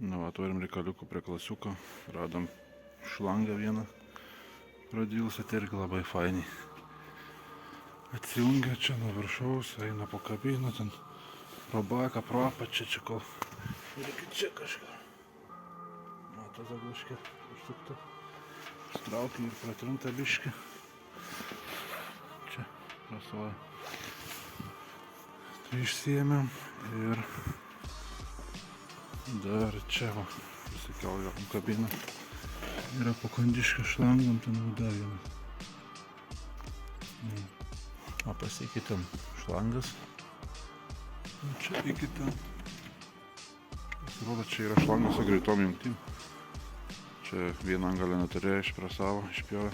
Nu, va, turim reikaliukų prie klasiuko. Radom šlangą vieną. Pradėlusi, tai irgi labai fainiai. Atsijungia čia nuo viršaus, eina po kabiną, ten pro baką, pro apačią, čia kol. Reikia čia kažką. Mato zaglaškė, užsukta. Straukia ir pratrinta biškį. Čia rasuoja. Tai išsiėmėm ir dar čia va, prisikeljo kabiną. Yra po kondiškio šlangom, ten dar vienas. O pasikeitėm šlangas. Čia iki ten. Pasirodo, čia yra šlangas su greitom jungtim. Čia vieną angalę neturėjo, išpresavo, išpjovė.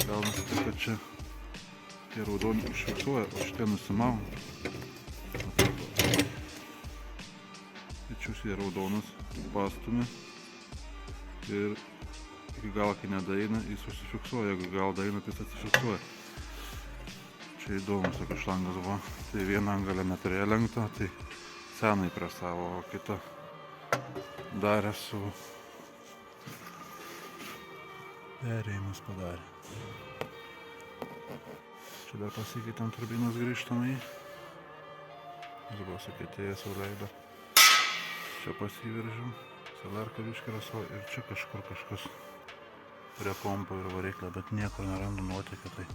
Gaunasi taip, kad čia tie raudoni išfiksuoja, o šitie nusimavo. Pečius jie raudonus pastumė ir iki galo, kai nedaeina, jis užsifiksuoja, jeigu gal daeina, tai jis atsifiksuoja. Čia įdomus tokius šlangas buvo. Tai vieną angalę neturėjo lenktą, tai senai presavo, o kitą darė su perėjimus padarė. Čia dar pasikeitėm turbinos grįžtamai. Ir buvo sukietėjęs jau leido. Čia pasiveržim, salarką biškį rasuoja ir čia kažkur kažkas prie pompo ir variklio, bet niekur nerandu nuotėkio, tai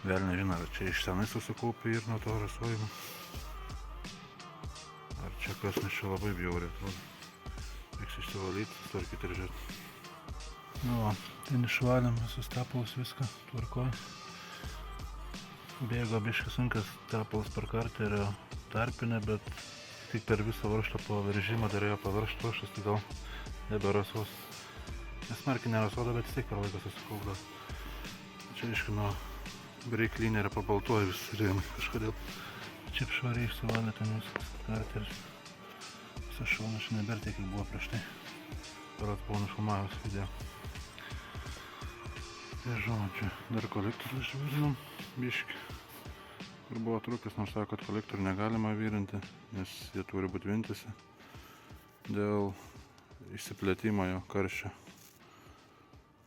vėl nežino, ar čia iš senai susikaupė ir nuo to rasuojimo. Ar čia kas, nes čia labai bjauriai atrodo. Reiks išsivalyti, susitvarkyti ir žiūrėti. Nu va, ten išvalėm visus tepalus, viską tvarkoj. Bėgo biškis sunkas tepalas per karterio tarpinę, bet tik per visą varžtą po veržimą darėjo pavaršt varžtas, tai gal neberasuos. Nesmarkiai nerasuoda, bet vis tiek per laiką susikaupda. Čia aišku nuo brake linerio pabaltuoja visi rėmai kažkodėl. Čia švariai išsivalė ten viskas karteris. Visas šalnas čia nebėr tiek, kaip buvo prieš tai. Per atpau nufilmavęs video. Tai žodžiu, dar kolektorių išvyrinom biškį. Ir buvo trūkis, nors sako, kad kolektorių negalima vyrinti, nes jie turi būti vientisi dėl išsiplėtimo jo karščio.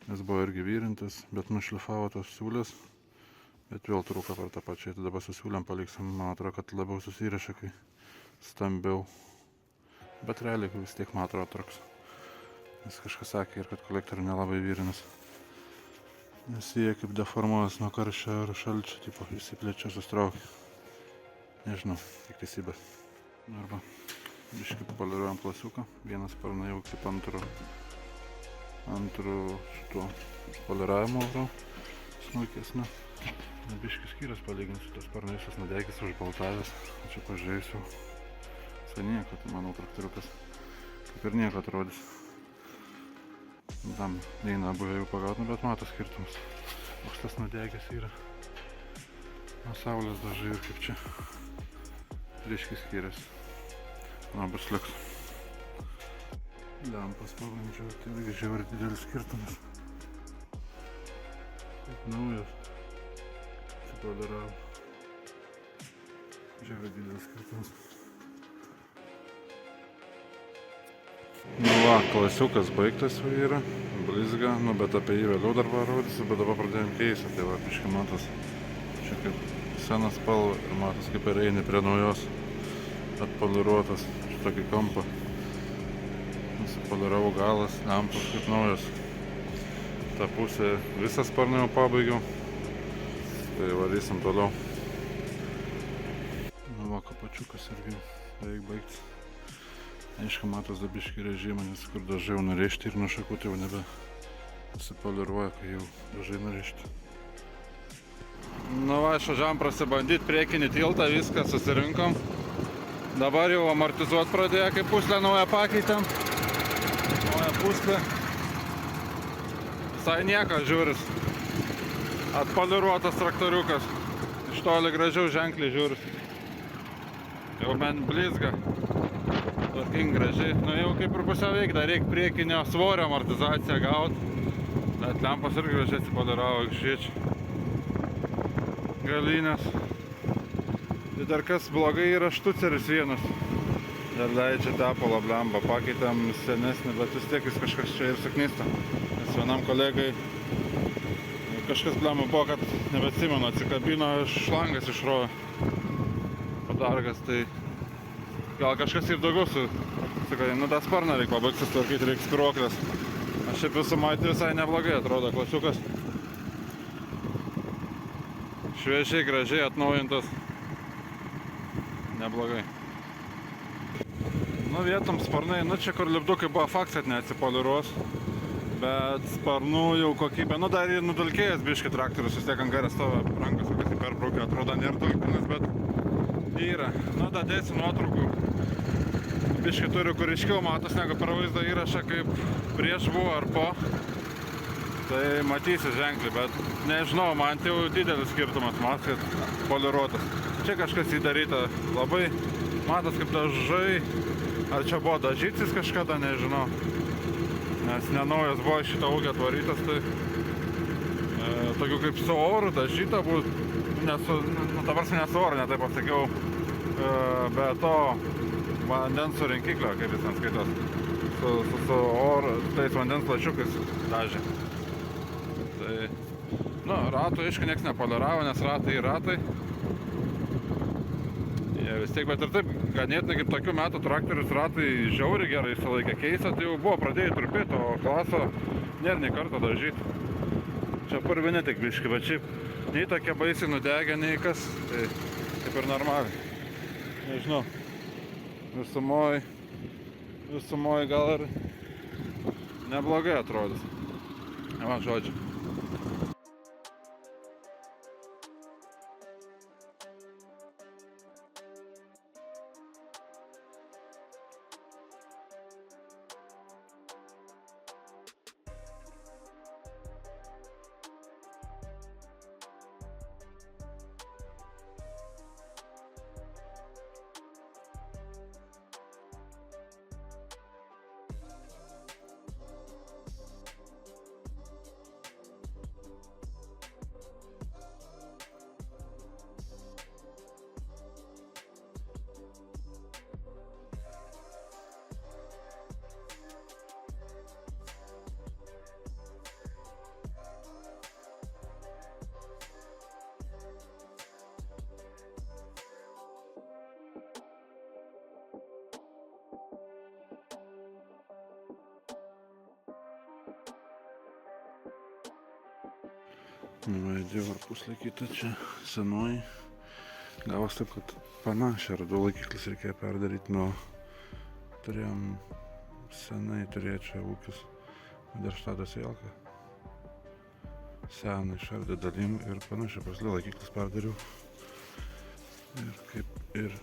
Jis buvo irgi vyrintis, bet nušlifavo tos siūlės, bet vėl trūko per tą pačią. Tai dabar su siūlėm paliksim, man atrodo, kad labiau susiriša, kai stambiau. Bet realiai vis tiek, man atrodo, truks. Nes kažkas sakė ir kad kolektorių nelabai vyrinas. Nes jie kaip deformuojas nuo karščio ir šalčio, tipo išsiplečia, sustraukia. Nežinau, tik teisybė. Arba biškį poliruojam klasiuką. Vienas sparną jau kaip antru šituo poliravimo varau, smulkesnio. Biškį skyrius palyginti su tos sparnai, visas nudegęs, užbaltavęs. Čia pažiūrėsiu. Visai nieko, tai manau traktoriukas kaip ir nieko atrodys. Tam neina buvę jau pagaut, bet mato skirtumus. Koks tas nudegęs yra. Nuo saulės dažai ir kaip čia. Ryškiai skiriasi. Nu, bus liks. Lempas pabandžiau, tai irgi žiauriai didelis skirtumas. Kaip naujos. Atsipadarau. Žiauriai didelis skirtumas. Nu va, klasiukas baigtas jau yra, blizga, nu bet apie jį vėliau dar parodysiu, bet dabar pradėjom keisti, tai va, biškai matos, čia kaip senas spalva ir matos kaip ir eini prie naujos atpoliruotas, šitokį kampą. Nusipoliravau galas, lempos kaip naujos. Ta pusė visą sparną jau pabaigiau, tai varysim toliau. Nu va, kapačiukas irgi beveik baigtas. Aišku, matos dabiškį režimą, nes kur dažai jau nurėžti ir nuo šakų tai jau nebe atsipoliruoja, kai jau dažai nurėžti. Nu va, išvažiavom prasibandyti priekinį tiltą, viską susirinkom. Dabar jau amortizuot pradėjo, kai puslę naują pakeitėm. Naują puslę. Visai nieko, žiūris. Atpoliruotas traktoriukas. Iš toli gražiau ženkliai žiūris. Jau bent blizga. Tvarkingai gražiai. Nu jau kaip ir pusiau veik, dar reikia priekinio svorio amortizaciją gauti. Bet lempas irgi gražiai atsipoliravo, šviečia. Galinės. Tai dar kas blogai yra štuceris vienas. dar leidžia tepalą blemba, pakeitėm senesnį, bet vis tiek jis kažkas čia ir suknysta. Nes vienam kolegai kažkas blemba buvo, kad nebeatsimenu, atsikabino šlangas išrojo padargas, tai gal kažkas ir daugiau sakai, nu tą sparną reikia pabaigti sutvarkyti, reikia spiruoklės. Aš šiaip visumai tai visai neblogai atrodo klasiukas. Šviežiai, gražiai atnaujintas. Neblogai. Nu vietom sparnai, nu čia kur lipdukai buvo faks, kad neatsipoliruos. Bet sparnų jau kokybė, nu dar ir nudulkėjęs biški traktorius, vis tiek ant garės stovi rankas, kokias perbraukė, atrodo nėra dulkinas, bet yra. Nu da dėsiu nuotraukų. Biški turiu, kur iškiau matos negu per vaizdo įrašą, kaip prieš buvo ar po. Tai matysi ženkliai, bet nežinau, man tai jau didelis skirtumas, matot, kad poliruotas. Čia kažkas įdaryta labai, matos kaip dažai, ar čia buvo dažytis kažkada, nežinau. Nes nenaujas buvo šitą ūkį atvarytas, tai tokių kaip su oru dažyta būt, dabar ne su oru, ne taip pasakiau, be to vandens surinkiklio, kaip jis ten skaitos, su oru, tais vandens lašiukais dažė. Tai, nu, ratų aišku nieks nepoliravo, nes ratai. Jie vis tiek, bet ir taip, ganėtinai kaip tokių metų traktorius ratai žiauriai gerai išsilaikė keista, tai jau buvo pradėję trupėti, o klaso nėra nei kartą dažyti. Čia purvinė tik biški, bet šiaip nei tokie baisiai nudegę, nei kas, tai kaip ir normaliai. Nežinau, visumoj gal ir neblogai atrodys. Va, žodžiu. Vaidė varpus laikyta čia senoji. Gavos taip, kad panašią ar du laikiklis reikėjo perdaryti, nuo turėjom senai turėčiau ūkis Darštadas Jelka. Seną išardė dalim ir panašiai prasidė laikiklis perdariau. Ir kaip ir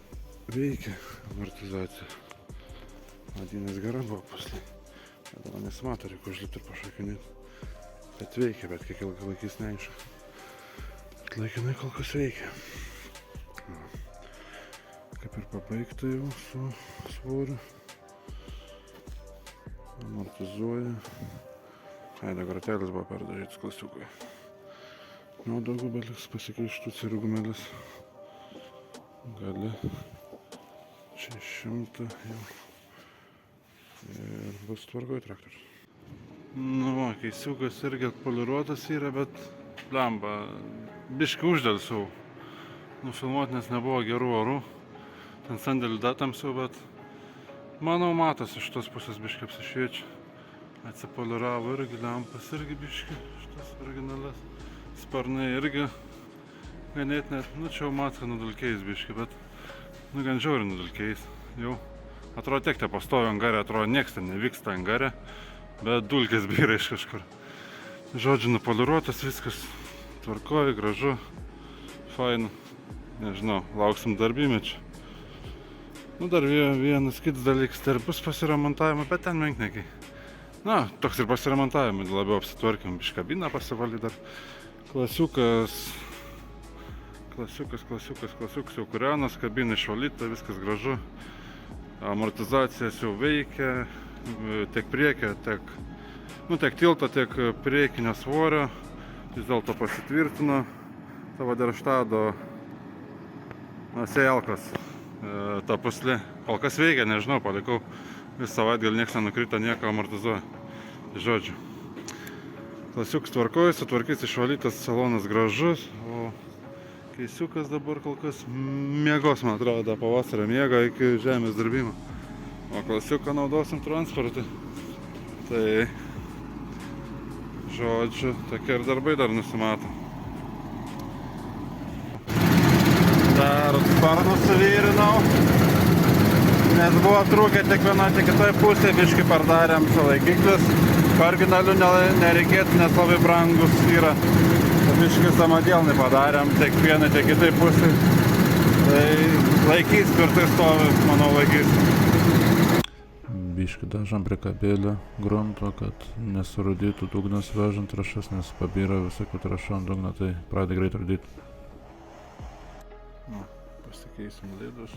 veikia amortizacija. Vadinės gera buvo paslė. Dabar nesimato, reikia užlipti ir pašakinėti. Bet veikia, bet kiek ilgai laikys neaišku. Bet laikinai kol kas veikia. Kaip ir pabaigta jau su svoriu. Amortizuoja. Aidą gratelis buvo perdažytas klasiukui. Nu, daugiau beliks pasikeištų cirgumelis. Gali 600 jau. Ir bus tvarkoj traktorius. Nu, va, keisiukas irgi atpoliruotas yra, bet blemba, biškį uždelsiau nufilmuoti, nes nebuvo gerų orų. Ten sandėlį datamsiau, bet manau matos iš tos pusės biškį apsišviečia. Atsipoliravo irgi lempas, irgi biškį, šitas originalias. Sparnai irgi ganėtinai, nu čia jau matka nudulkėjus biškį, bet nu gan žiauriai nudulkėjus. Jau atrodo tiek te pastovi angarė, atrodo nieks ten nevyksta angarė. Bet dulkės byra iš kažkur. Žodžiu, nupoliruotas viskas. Tvarkoji, gražu. Faina. Nežinau, lauksim darbymečių. Nu, dar vienas kitas dalykas. Tai bus pasiremontavimo, bet ten menkniekiai. Na, toks ir pasiremontavimo. Labiau apsitvarkim. Biškabiną pasivalį dar. Klasiukas jau kurianas. Kabina išvalyta, viskas gražu. Amortizacijas jau veikia. Tiek priekio, tiek tilto, tiek priekinio svorio. Vis dėlto pasitvirtino savo Darštado Sejelkas ta puslė. Kol kas veikia, nežinau, palikau visą savaitgalį, nieks nenukrito, nieko amortizuoja. Žodžiu. Klasiukas tvarkoja, sutvarkys, išvalytas, salonas gražus, o keisiukas dabar kol kas miegos, man atrodo, pavasarą miega iki žemės dirbimo. O klasiuką naudosim transportui. Tai, žodžiu, tokie ir darbai dar nusimato. Dar sparnus suvyrinau, nes buvo trūkę tiek viena, tiek kitoj pusė, biškį pardarėm laikiklius. Originalių nereikėtų, nes labai brangus yra. Biškį samadėlnį padarėm tiek vienai, tiek kitai pusė. Tai laikys, tvirtai stovi, manau laikys. Biškį dažam prie kabelio grunto, kad nesurūdytų dugnas vežant trąšas, nes pabyra visokių trąšų ant dugno, tai pradeda greit rūdyti. Pasikeisim laidus.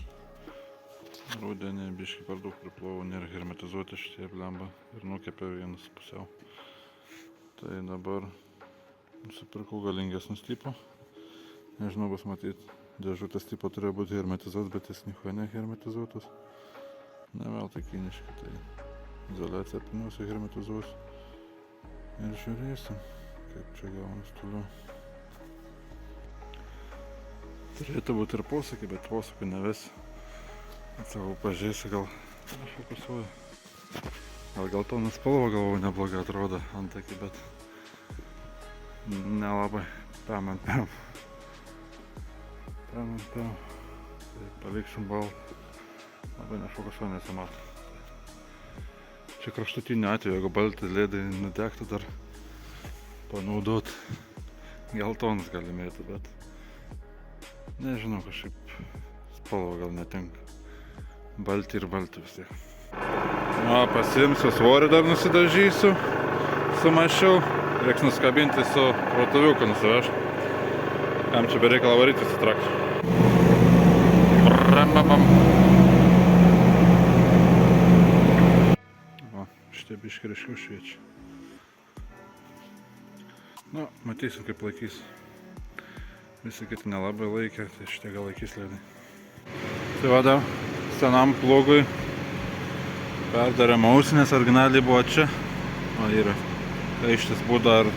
Rudenį biškį per daug priplovau, nėra hermetizuoti šitie blemba ir nukepė vienas pusiau. Tai dabar nusipirkau galingesnį tipo. Nežinau, bus matyti, dėžutės tipo turėjo būti hermetizuotas, bet jis nieko nehermetizuotas. Ne veltui kiniški, tai izoliaciją pirmiausia hermetizuosiu. Ir žiūrėsim, kaip čia gaunas toliau. Turėtų būti ir posūkį, bet posūkį nevesi. Atsakau, pažiūrėsiu, gal fokusuoju. Gal geltona spalva galvoju neblogai atrodo antakį, bet nelabai. Pem ant pem. Tai paliksim baltą. Labai nefokusuoju, nesimato. Čia kraštutiniu atveju, jeigu balti ledai nutektų, dar panaudot geltonas galimėtų, bet nežinau, kažkaip spalva gal netinka. Balti ir balti vis tiek. Pasiimsiu svorį, dar nusidažysiu. Sumašiau. Reiks nuskabinti su rotuviuku nusivežti. Kam čia bereikalą varyti su traktoriu. Šitie biški ryškiau šviečia. Matysim, kaip laikys. Visi kiti nelabai laikė, tai šitie gal laikys ledai. Tai vada, senam plugui perdarėm ausinės, originaliai buvo čia. O yra, kaištis buvo dar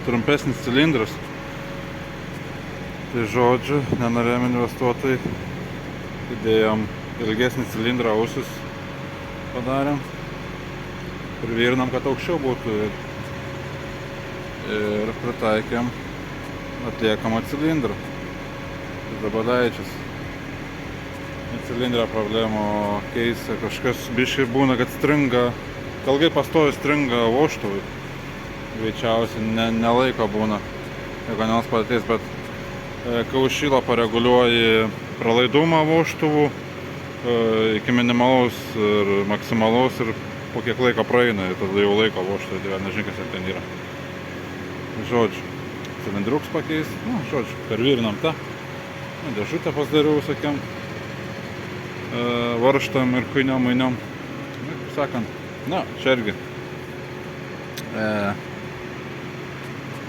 trumpesnis cilindras. Tai žodžiu, nenorėjom investuotojai, įdėjom ilgesnį cilindrą, ausis padarėm. Privyrinom, kad aukščiau būtų ir pritaikėm atliekamą cilindrą. Tai dabar leidžiasi. Cilindrą problemų keista, kažkas biškai būna, kad stringa, ilgai pastovi stringa vožtuvai. Greičiausiai nelaiko būna, jeigu nels padėtis, bet kai užšyla pareguliuoji pralaidumą vožtuvų iki minimalaus ir maksimalaus ir po kiek laiko praeina, tada jau laiko vožtuvai, nežinai, kas ten yra. Žodžiu, cilindruks pakeis, žodžiu, pervyrinam tą, dėžutę pasidariau visokiam varžtam ir kuiniom, mainiom. Kaip sakant, čia irgi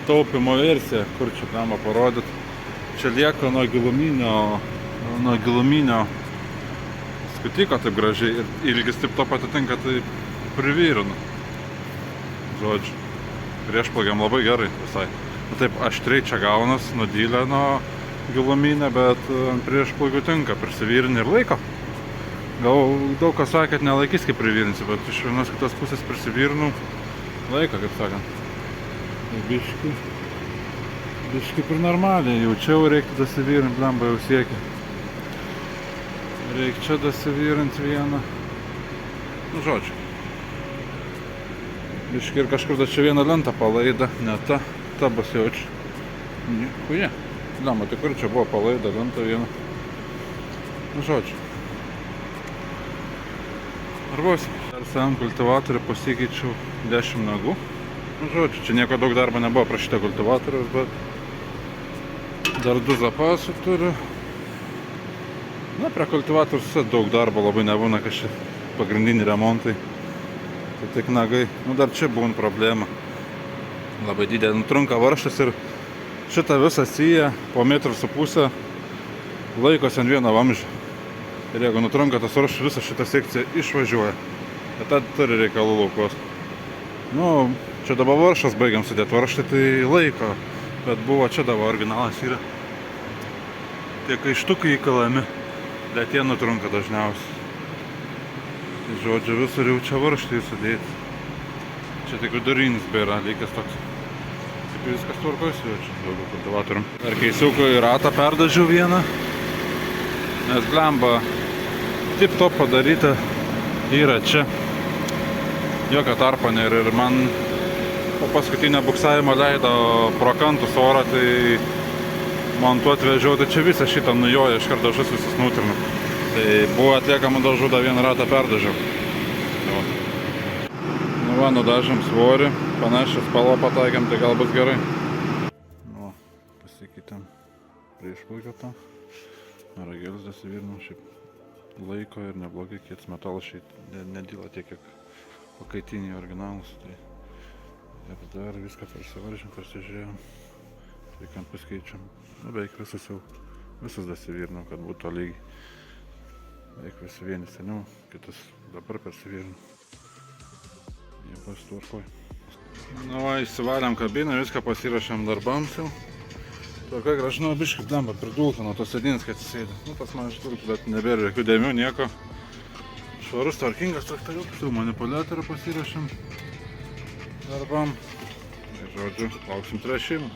taupimo versija, kur čia galima parodyti. Čia lieka nuo giluminio skutiko taip gražiai ir ilgis taip to patitinka, tai privyrinu. Žodžiu, priešplagiam labai gerai visai. Taip aštriai čia gaunas, nudylė nuo giluminio, bet ant priešplagių tinka, prisivyrini ir laiko. Gal daug kas sakė, kad nelaikys, kaip privyrinsi, bet iš vienos kitos pusės prisivyrinu laiką, kaip sakant. Biški per normaliai, jaučiau, reiktų dasivyrinti, blemba jau siekia. Reikia čia dasivyrinti vieną. Žodžiu. Biški ir kažkur čia vieną lentą palaida, ne ta bus jaučia. Niekuja. Blemba, tai kur čia buvo palaida lentą vieną. Žodžiu. Arbosim. Dar savam kultivatorių pasikeičiau 10 nagų. Žodžiu, čia nieko daug darbo nebuvo prašyta kultivatorius, bet dar 2 zapasų turiu. Prie kultivatorius daug darbo labai nebūna, kad čia pagrindiniai remontai. Tai tik nagai. Dar čia būna problema. Labai didelė nutrunka varžtas ir šitą visą siją po 1,5 m laikosi ant vieno vamzdžio. Ir jeigu nutrunka tas varžtas, visą šitą sekciją išvažiuoja. Bet tada turi reikalų laukos. Nu, čia dabar varžtas baigiam sudėti. Varžtai tai laiko. Bet buvo čia dabar originalas yra. Tie kaištukai įkalami. Bet jie nutrunka dažniausiai. Tai žodžiu, visur jau čia varžtai sudėti. Čia tik vidurinis bėra, likęs toks. Taip viskas tvarkosi, jau čia daugiau kultivatorium. Ar keisiuką į ratą perdažiau vieną. Nes blemba tip top padaryta yra čia. Jokio tarpo nėra ir man po paskutinio buksavimo leido pro kantus orą, tai montuoti vežiau, tai čia visą šitą nujoja, iš karto dažus visus nutrinu. Tai buvo atliekama dažų, dar vieną ratą perdažiau. Nu va, nudažėm svorį, panašią spalvą pataikėm, tai gal bus gerai. Nu, pasikeitėm prie išplaukę tą. Ragelis dasivirnam, šiaip laiko ir neblogai, kietas metalas šiaip nedyla tiek, kiek pakaitiniai originalus. Tai ir dar viską persivaržėm, persižiūrėjom, tai kampus keičiam. Nu, beveik visus dasivirnam, kad būtų lygiai. Beveik visi vieni seniau, kitus dabar persivirnam. Jie pasitvarkoj. Nu va, įsivalėm kabiną, viską pasirašėm darbams jau. Tokia gražina biškai blemba pridulka nuo tos sėdynės, kad atsisėdė. Nu, pas man ištrūktų, bet nebėra jokių dėmių, nieko. Švarus, tvarkingas traktoriukas. Su manipuliatorių pasirašėm darbam. Ir žodžiu, lauksim tręšimų.